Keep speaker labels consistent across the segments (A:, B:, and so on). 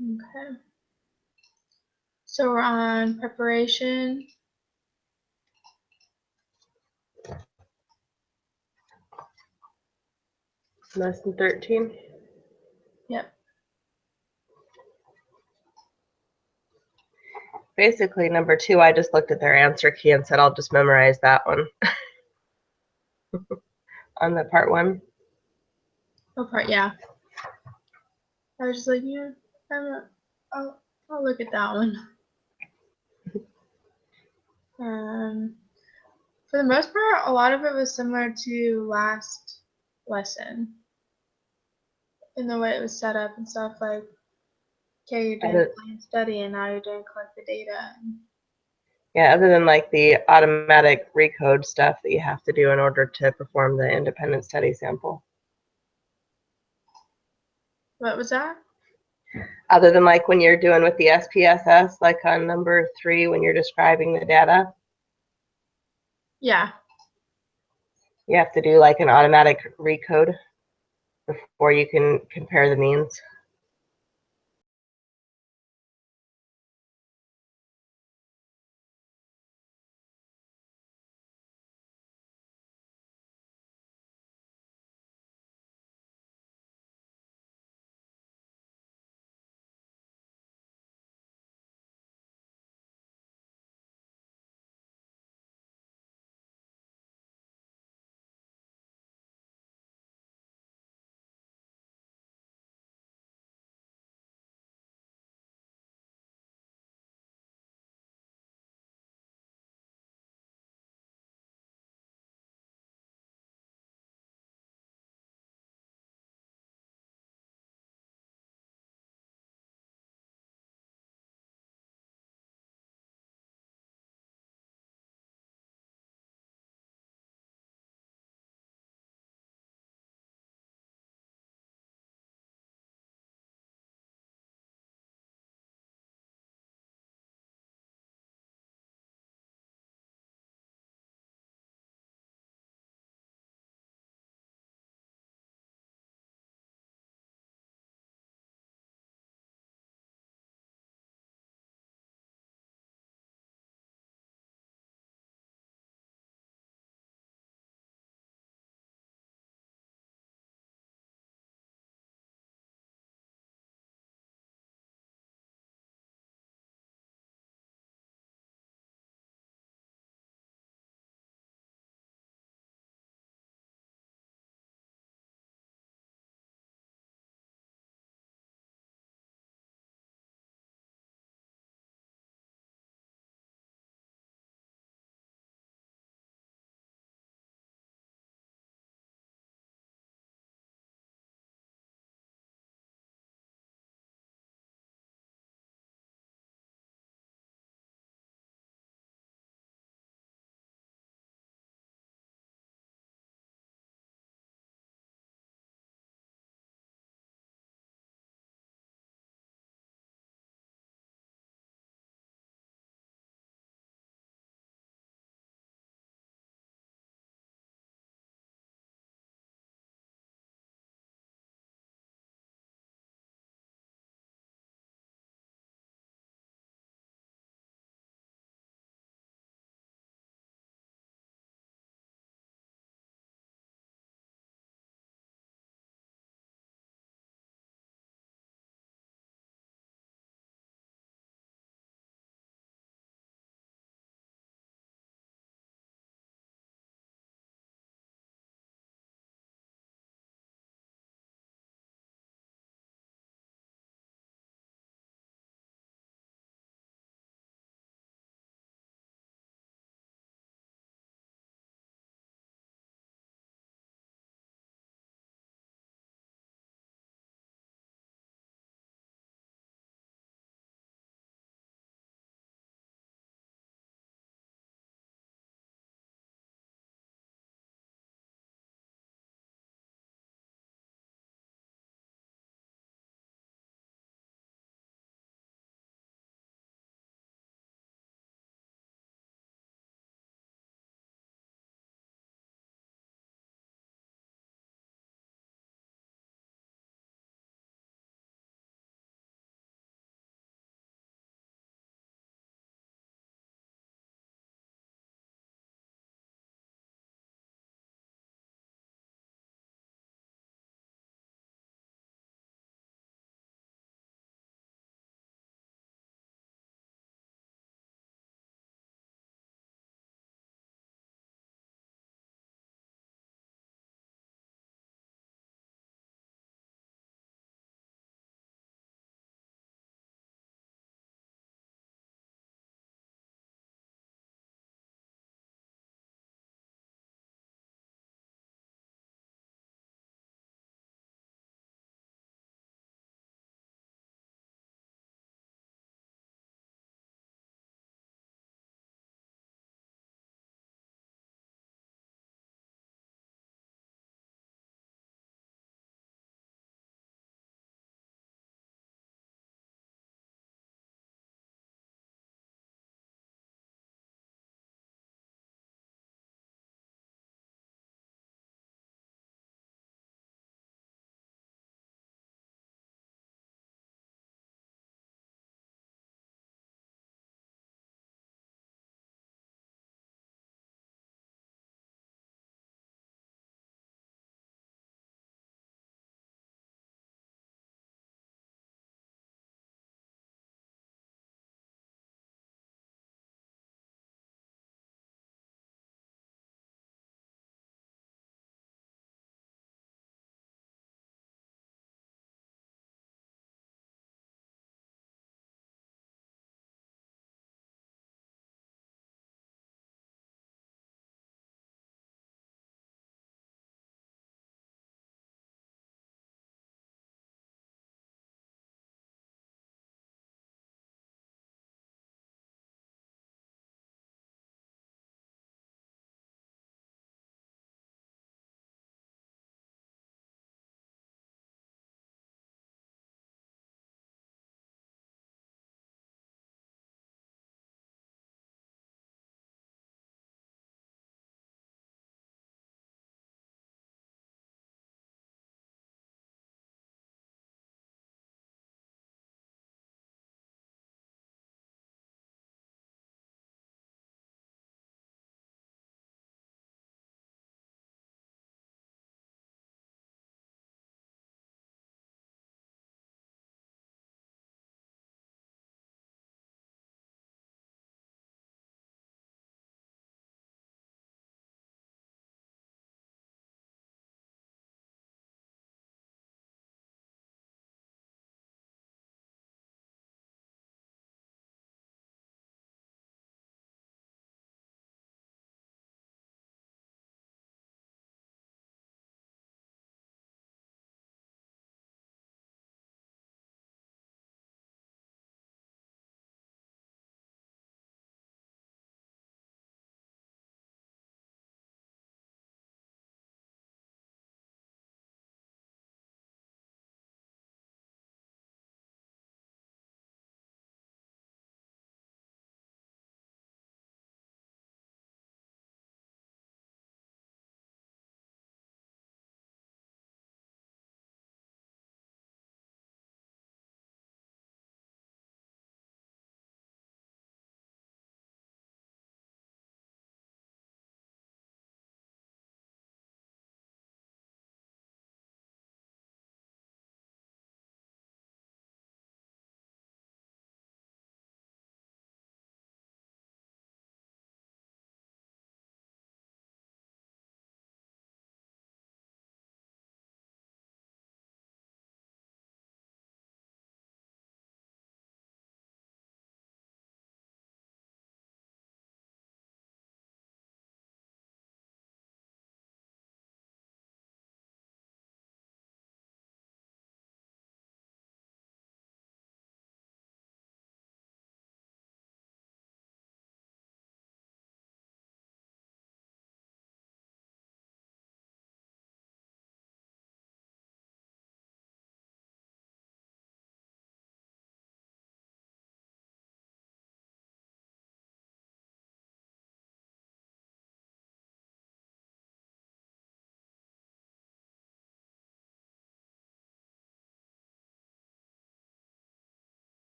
A: Okay. So we're on preparation.
B: Lesson 13.
A: Yep.
B: Basically, number 2, I just looked at their answer key and said I'll just memorize that one on the part 1.
A: Oh, part, yeah. I was just like, yeah, I'll look at that one. For the most part, a lot of it was similar to last lesson in the way it was set up and stuff. Like, okay, you're doing plan study, and now you're doing collect the data.
B: Yeah, other than like the automatic recode stuff that you have to do in order to perform the independent study sample.
A: What was that?
B: Other than like when you're doing with the SPSS, like on number 3, when you're describing the data.
A: Yeah.
B: You have to do like an automatic recode before you can compare the means.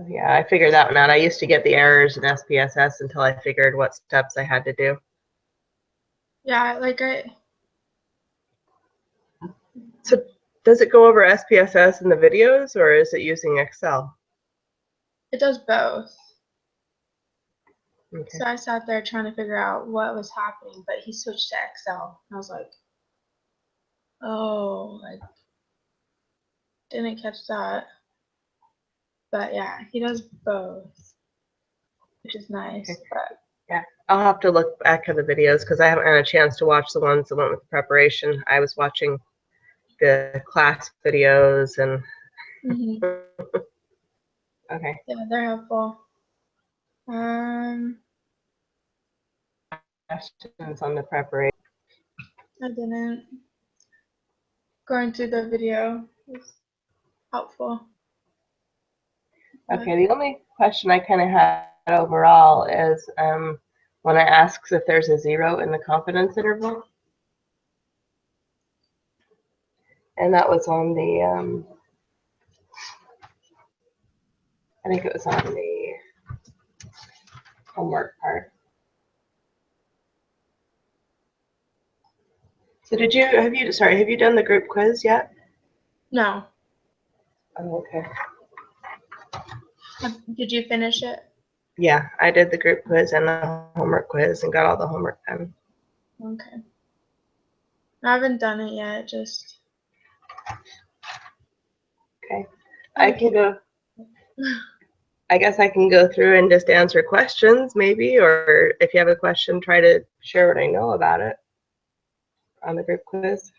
B: Yeah, I figured that one out. I used to get the errors in SPSS until I figured what steps I had to do.
A: Yeah, like
B: So does it go over SPSS in the videos, or is it using Excel?
A: it does both.
B: Okay.
A: So I sat there trying to figure out what was happening, but he switched to Excel. And I was like, oh, I didn't catch that. But yeah, he does both, which is nice.
B: Okay.
A: But
B: Yeah, I'll have to look back at the videos because I haven't had a chance to watch the ones that went with preparation. I was watching the class videos and okay.
A: Yeah, they're helpful.
B: Questions on the preparation.
A: I didn't. Going through the video was helpful.
B: Okay, the only question I kind of had overall is when it asks if there's a 0 in the confidence interval. And that was on the, I think it was on the homework part. So have you done the group quiz yet?
A: No.
B: Oh, okay.
A: Did you finish it?
B: Yeah, I did the group quiz and the homework quiz and got all the homework done.
A: Okay. I haven't done it yet, just.
B: Okay. I guess I can go through and just answer questions maybe, or if you have a question, try to share what I know about it on the group quiz.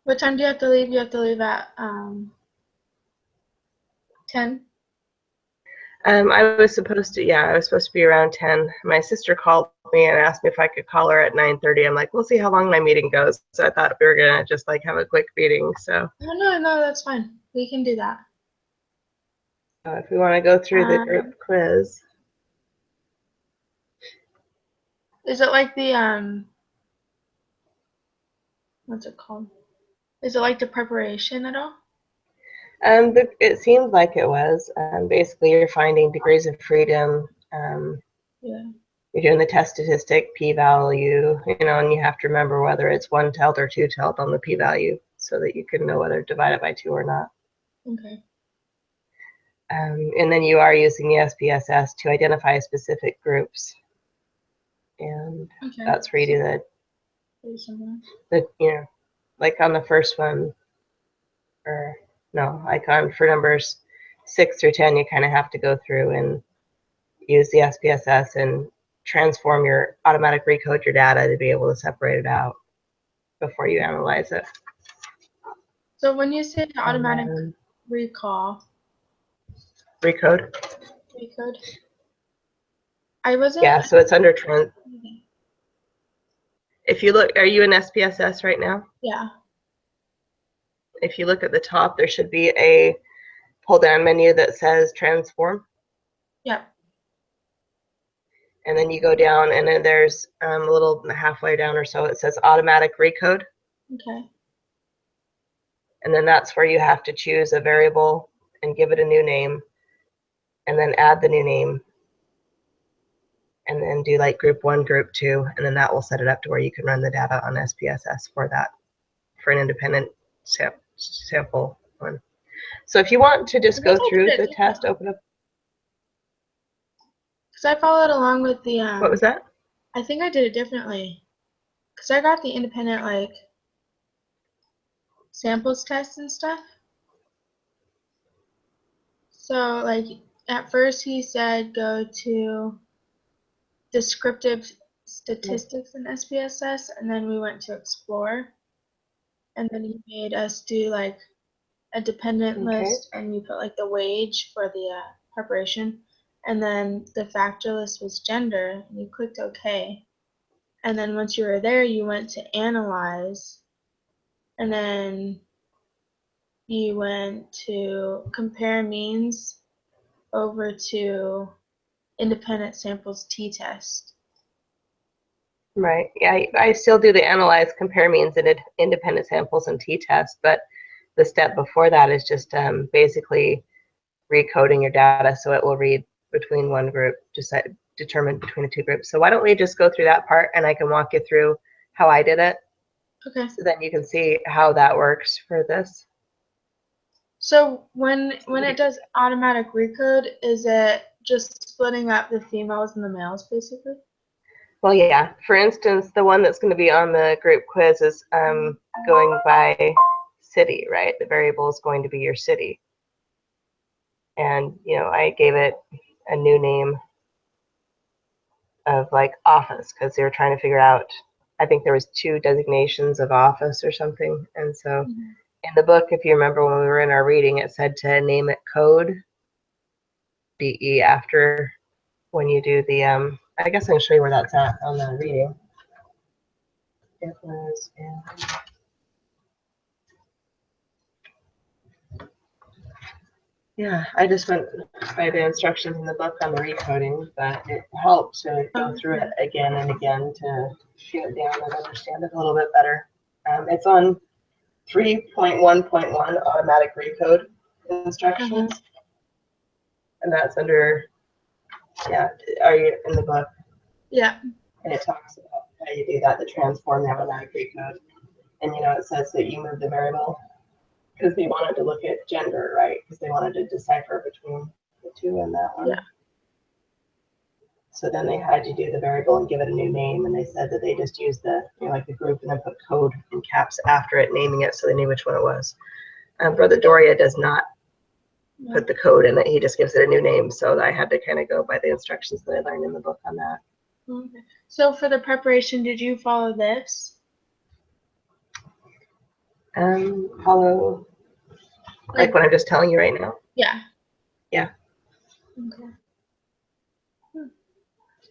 A: What time do you have to leave? You have to leave at 10?
B: I was supposed to be around 10. My sister called me and asked me if I could call her at 9:30. I'm like, we'll see how long my meeting goes. So I thought we were gonna just like have a quick meeting. So
A: No, that's fine. We can do that.
B: if we want to go through the group quiz.
A: Is it like the what's it called? Is it like the preparation at all?
B: It seemed like it was. Basically, you're finding degrees of freedom.
A: Yeah.
B: You're doing the test statistic, p-value, and you have to remember whether it's 1/10 or 2/10 on the p-value so that you can know whether to divide it by 2 or not.
A: Okay.
B: And then you are using the SPSS to identify specific groups. And that's where you do like on the first one, or no, like for numbers 6 through 10, you kind of have to go through and use the SPSS and automatic recode your data to be able to separate it out before you analyze it.
A: So when you say automatic recode, I wasn't.
B: Yeah, so it's under trend. If you look, are you in SPSS right now?
A: Yeah.
B: If you look at the top, there should be a pull-down menu that says transform.
A: Yep.
B: And then you go down, and then there's a little halfway down or so, it says automatic recode.
A: Okay.
B: And then that's where you have to choose a variable and give it a new name, and then add the new name, and then do like group 1, group 2, and then that will set it up to where you can run the data on SPSS for an independent sample one. So if you want to just go through the test, open up.
A: Because I followed along with the.
B: What was that?
A: I think I did it differently. Because I got the independent, like, samples test and stuff. So, like, at first he said go to descriptive statistics in SPSS, and then we went to explore. And then he made us do, like, a dependent list, and you put, like, the wage for the preparation. And then the factor list was gender, and you clicked OK. And then once you were there, you went to analyze, and then you went to compare means over to independent samples t-test.
B: Right. Yeah, I still do the analyze, compare means, and independent samples and t-test, but the step before that is just basically recoding your data so it will read between one group, determine between the two groups. So why don't we just go through that part and I can walk you through how I did it.
A: Okay.
B: So then you can see how that works for this.
A: So when it does automatic recode, is it just splitting up the females and the males basically?
B: Well, yeah. For instance, the one that's going to be on the group quiz is going by city, right? The variable is going to be your city. And, I gave it a new name of like office because they were trying to figure out, I think there was 2 designations of office or something. And so in the book, if you remember when we were in our reading, it said to name it code, BE after when you do the, I guess I can show you where that's at on the reading. It was in, yeah, I just went by the instructions in the book on the recoding, but it helps to go through it again and again to shoot it down and understand it a little bit better. It's on 3.1.1 automatic recode instructions. And that's under, yeah, are you in the book?
A: Yeah.
B: And it talks about how you do that to transform the automatic recode. And it says that you move the variable because they wanted to look at gender, right? Because they wanted to decipher between the 2 in that one.
A: Yeah.
B: So then they had you do the variable and give it a new name, and they said that they just used the, like the group and then put code in caps after it, naming it so they knew which one it was. Brother Doria does not put the code in it. He just gives it a new name. So I had to kind of go by the instructions that I learned in the book on that.
A: Okay. So for the preparation, did you follow this?
B: Follow like what I'm just telling you right now?
A: Yeah.
B: Yeah.
A: Okay.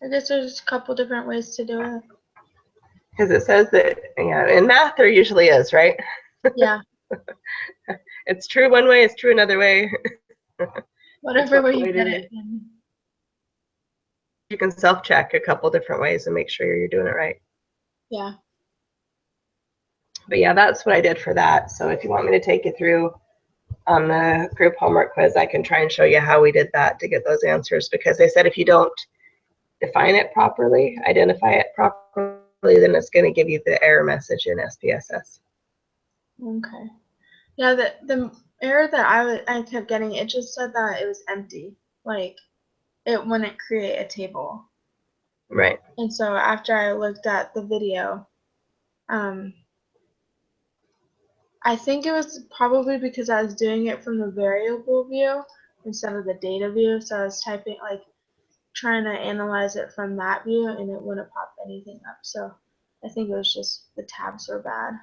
A: I guess there's a couple different ways to do it.
B: Because it says that, in math there usually is, right?
A: Yeah.
B: It's true one way, it's true another way.
A: Whatever way you get it.
B: You can self-check a couple different ways and make sure you're doing it right.
A: Yeah.
B: But yeah, that's what I did for that. So if you want me to take you through on the group homework quiz, I can try and show you how we did that to get those answers, because they said if you don't define it properly, identify it properly, then it's going to give you the error message in SPSS.
A: Okay. Yeah, the error that I kept getting, it just said that it was empty. Like it wouldn't create a table.
B: Right.
A: And so after I looked at the video, I think it was probably because I was doing it from the variable view instead of the data view. So I was trying to analyze it from that view, and it wouldn't pop anything up. So I think it was just the tabs were bad.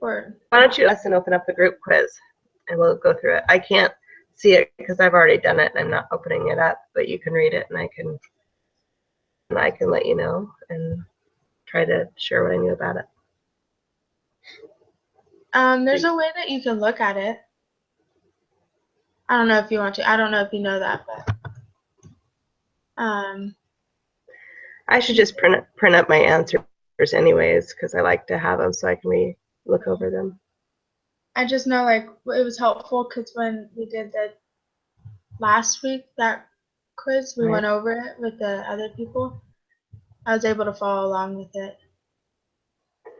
A: Or
B: why don't you open up the group quiz and we'll go through it. I can't see it because I've already done it and I'm not opening it up, but you can read it and I can let you know and try to share what I knew about it.
A: there's a way that you can look at it. I don't know if you want to. I don't know if you know that, but
B: I should just print up my answers anyways, because I like to have them so I can look over them.
A: I just know it was helpful because when we did the last week that quiz, we went over it with the other people. I was able to follow along with it.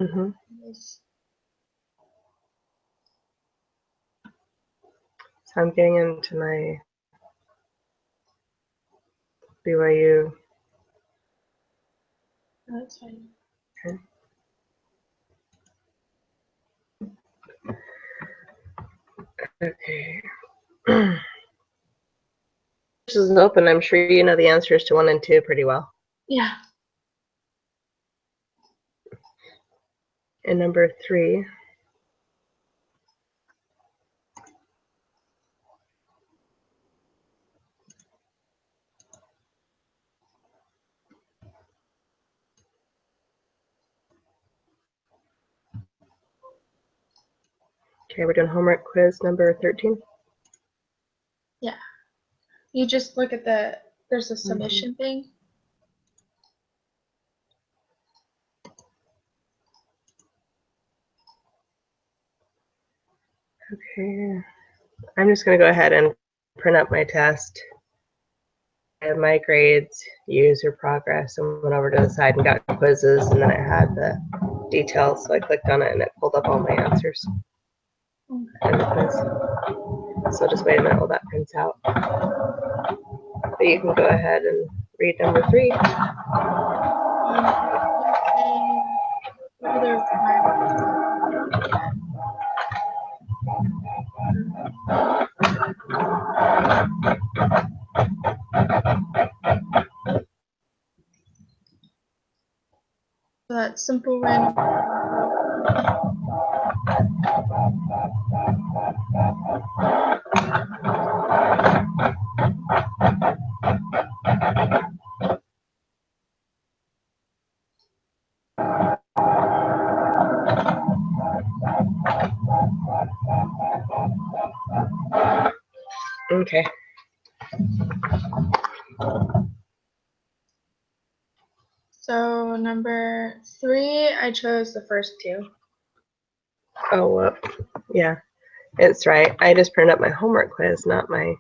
B: Mm-hmm. So I'm getting into my BYU.
A: That's fine.
B: Okay. This is open. I'm sure you know the answers to 1 and 2 pretty well.
A: Yeah.
B: And number 3. Okay, we're doing homework quiz number 13.
A: Yeah. You just look at there's a submission thing.
B: Okay, I'm just going to go ahead and print up my test. I have my grades, user progress, and went over to the side and got quizzes, and then it had the details, so I clicked on it and it pulled up all my answers in the quiz. So just wait a minute while that prints out. But you can go ahead and read number 3.
A: What are the requirements? So that's simple random.
B: Okay.
A: So number 3, I chose the first 2.
B: Oh, well, yeah, it's right. I just printed up my homework quiz, not my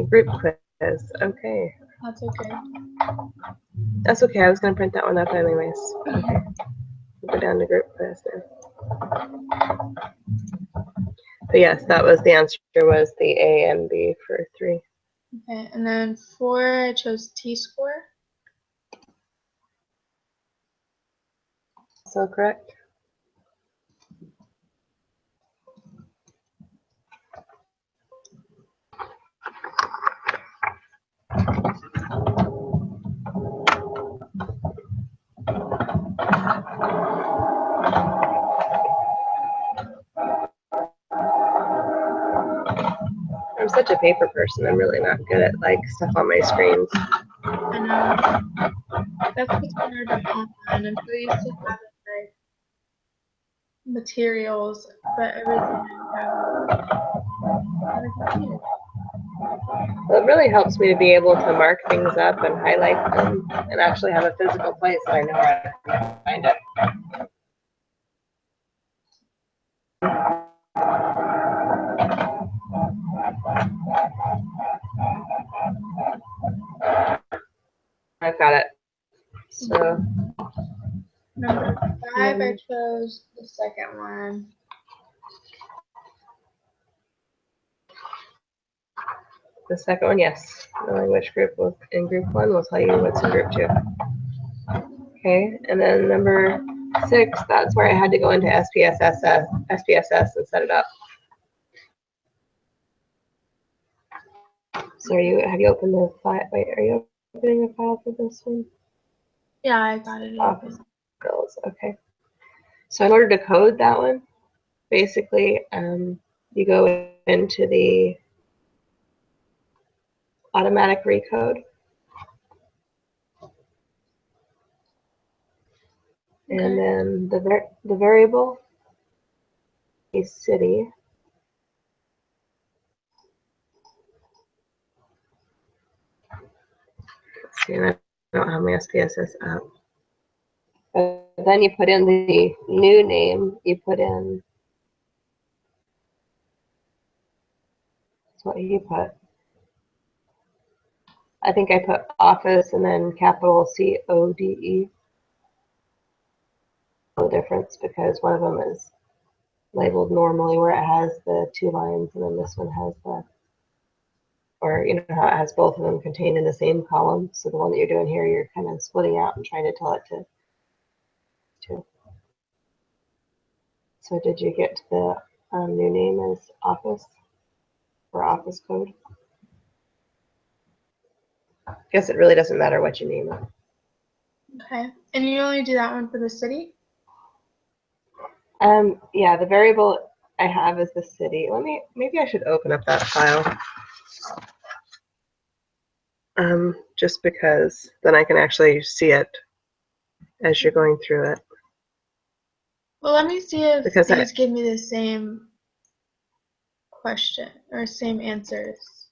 B: group quiz. Okay.
A: That's okay.
B: That's okay. I was going to print that one up anyways. Okay. We'll go down to group quiz now. But yes, that was the answer, was the A and B for 3.
A: Okay, and then 4, I chose T-score.
B: So correct. I'm such a paper person. I'm really not good at like stuff on my screens.
A: I know. That's what's hard about online. I'm so used to having like materials, but everything I have on a computer.
B: Well, it really helps me to be able to mark things up and highlight them and actually have a physical place that I know where I can find it. I've got it. So
A: Number 5, I chose the second one.
B: the second one, yes. Knowing which group was in group 1 will tell you what's in group 2. Okay, and then number 6, that's where I had to go into SPSS and set it up. So have you opened the file? Wait, are you opening a file for this one?
A: Yeah, I got it
B: Office
A: open.
B: skills, okay. So in order to code that one, basically, you go into the automatic recode.
A: Okay.
B: And then the variable is city. Let's see, and I don't have my SPSS up. But then you put in the new name. You put in, that's what you put. I think I put office and then capital CODE. No difference because one of them is labeled normally where it has the 2 lines, and then this one has the, or you know how it has both of them contained in the same column. So the one that you're doing here, you're kind of splitting out and trying to tell it to. So did you get to the new name as office or office code? I guess it really doesn't matter what you name it.
A: Okay. And you only do that one for the city?
B: Yeah, the variable I have is the city. Maybe I should open up that file. Just because then I can actually see it as you're going through it.
A: Well, let me see if
B: Because
A: these give me the same question or same answers.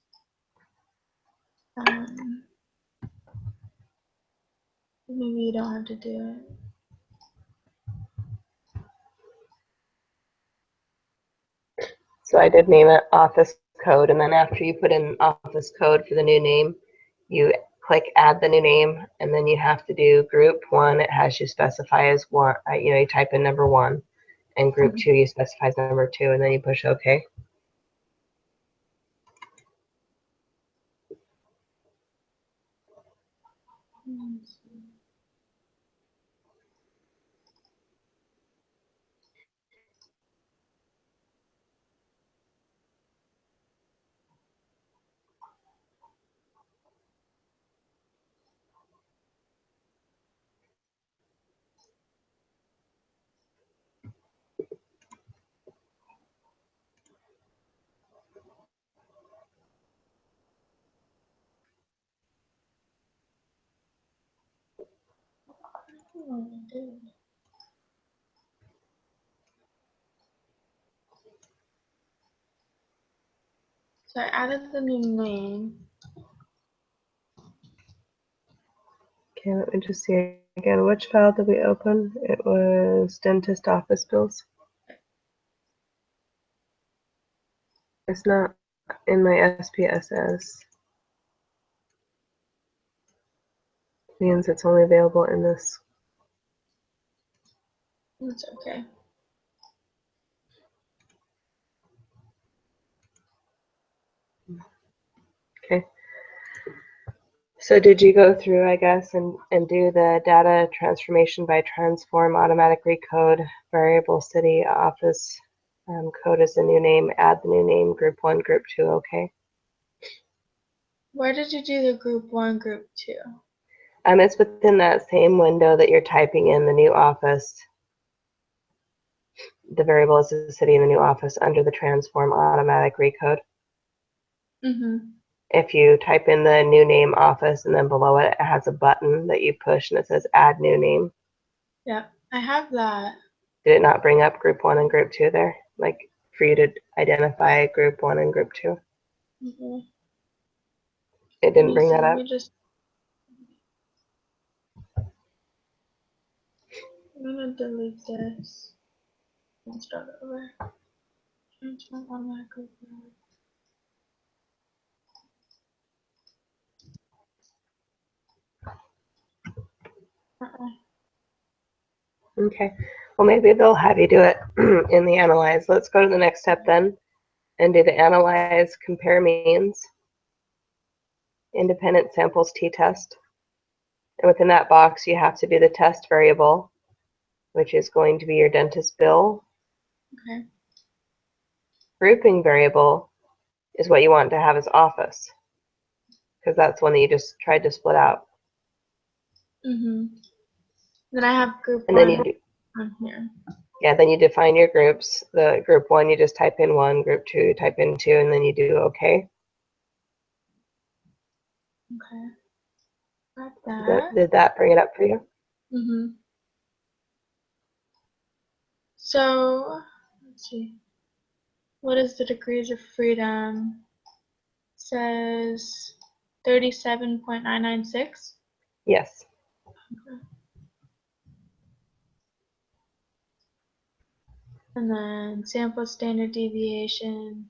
A: Maybe you don't have to do it.
B: So I did name it office code, and then after you put in office code for the new name, you click add the new name, and then you have to do group 1. It has you specify as 1, you type in number 1, and group 2 you specify as number 2, and then you push OK.
A: So I added the new name.
B: Okay, let me just see again. Which file did we open? It was dentist office bills. It's not in my SPSS. Means it's only available in this.
A: That's okay.
B: Okay. So did you go through, I guess, and do the data transformation by transform, automatic recode, variable city, office, code as the new name, add the new name, group 1, group 2, okay?
A: Where did you do the group 1, group 2?
B: It's within that same window that you're typing in the new office. The variable is the city in the new office under the transform automatic recode. If you type in the new name office and then below it, it has a button that you push and it says add new name.
A: Yeah, I have that.
B: Did it not bring up group 1 and group 2 there? Like for you to identify group 1 and group 2? It didn't bring that up?
A: I'm gonna delete this and start over. Transform automatic recode.
B: Okay. Well, maybe they'll have you do it in the analyze. Let's go to the next step then and do the analyze compare means independent samples t-test. And within that box, you have to do the test variable, which is going to be your dentist bill.
A: Okay.
B: Grouping variable is what you want to have as office, because that's one that you just tried to split out.
A: Then I have group
B: And
A: 1
B: then you do,
A: on here.
B: yeah, then you define your groups. The group 1, you just type in 1, group 2, type in 2, and then you do OK.
A: Okay. Got that.
B: Did that bring it up for you?
A: So, let's see. What is the degrees of freedom? It says 37.996.
B: Yes.
A: Okay. And then sample standard deviation.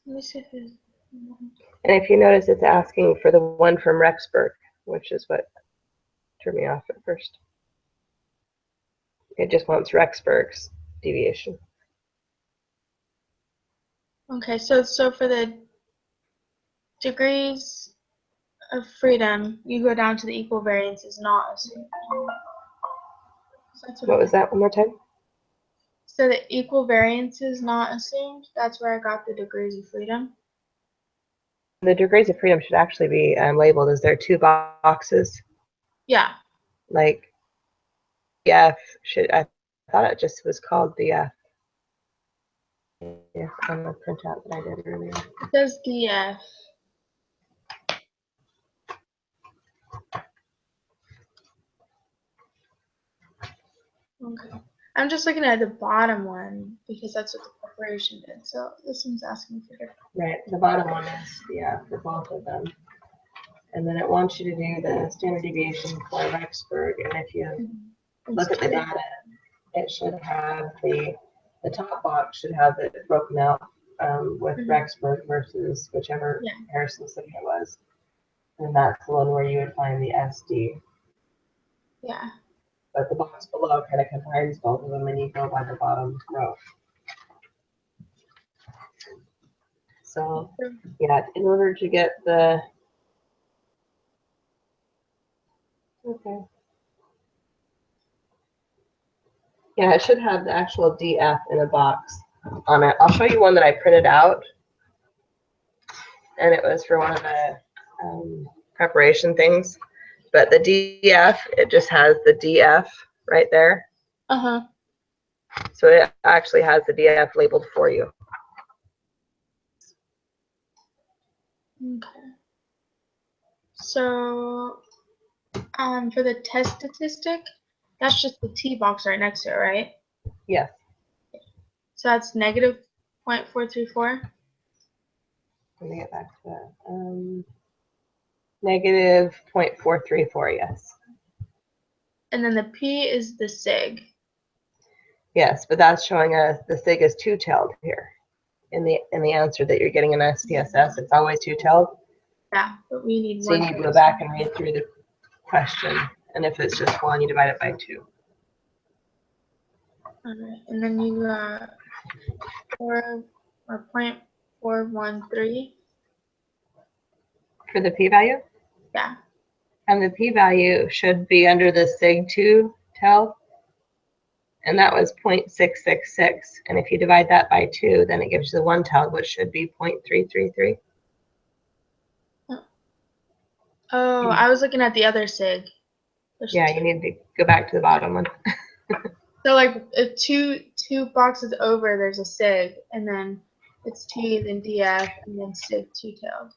A: Let me see if it's.
B: And if you notice, it's asking for the one from Rexburg, which is what threw me off at first. It just wants Rexburg's deviation.
A: Okay, so for the degrees of freedom, you go down to the equal variance is not assumed. So
B: What was that one more time?
A: So the equal variance is not assumed. That's where I got the degrees of freedom.
B: The degrees of freedom should actually be labeled as there are 2 boxes.
A: Yeah.
B: Like DF should, I thought it just was called DF. Yeah, on the printout that I did earlier.
A: It says DF. Okay. I'm just looking at the bottom one because that's what the corporation did. So this one's asking for different.
B: Right, the bottom one is for both of them. And then it wants you to do the standard deviation for Rexburg. And if you look at the data, it should have the The top box should have it broken out with
A: Mhm.
B: Rexburg versus whichever
A: Yeah.
B: Harrison City it was. And that's the one where you would find the SD.
A: Yeah.
B: But the box below kind of combines both of them, and you go by the bottom row. So, yeah, in order to get the, okay. Yeah, it should have the actual DF in a box on it. I'll show you one that I printed out. And it was for one of the preparation things. But the DF, it just has the DF right there.
A: Uh-huh.
B: So it actually has the DF labeled for you.
A: Okay. So, for the test statistic, that's just the T box right next to it, right?
B: Yes.
A: So that's negative 0.434.
B: Let me get back to that. Negative 0.434, yes.
A: And then the P is the sig.
B: Yes, but that's showing us the SIG is two-tailed here. In the answer that you're getting in SPSS, it's always two-tailed.
A: Yeah, but we need
B: So you
A: one.
B: need to go back and read through the question. And if it's just one, you divide it by 2.
A: Alright, and then you got 0.413.
B: For the p-value?
A: Yeah.
B: And the p-value should be under the sig 2 tailed. And that was 0.666. And if you divide that by 2, then it gives you the one tailed, which should be 0.333.
A: Oh, I was looking at the other sig.
B: Yeah, you need to go back to the bottom one.
A: So like if two boxes over, there's a sig, and then it's T, then DF, and then sig two-tailed.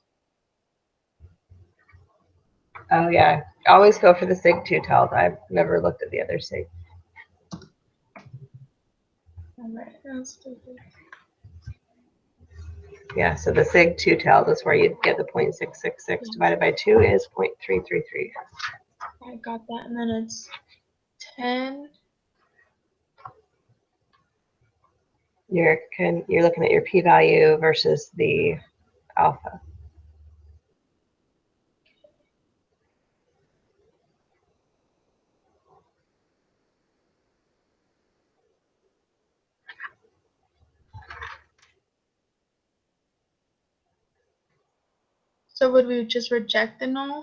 B: Oh yeah, always go for the sig 2 tailed. I've never looked at the other sig.
A: Alright, that's stupid.
B: Yeah, so the sig 2 tailed is where you get the 0.666 divided by 2 is 0.333.
A: I got that, and then it's 10.
B: You're looking at your p-value versus the alpha.
A: So would we just reject the null?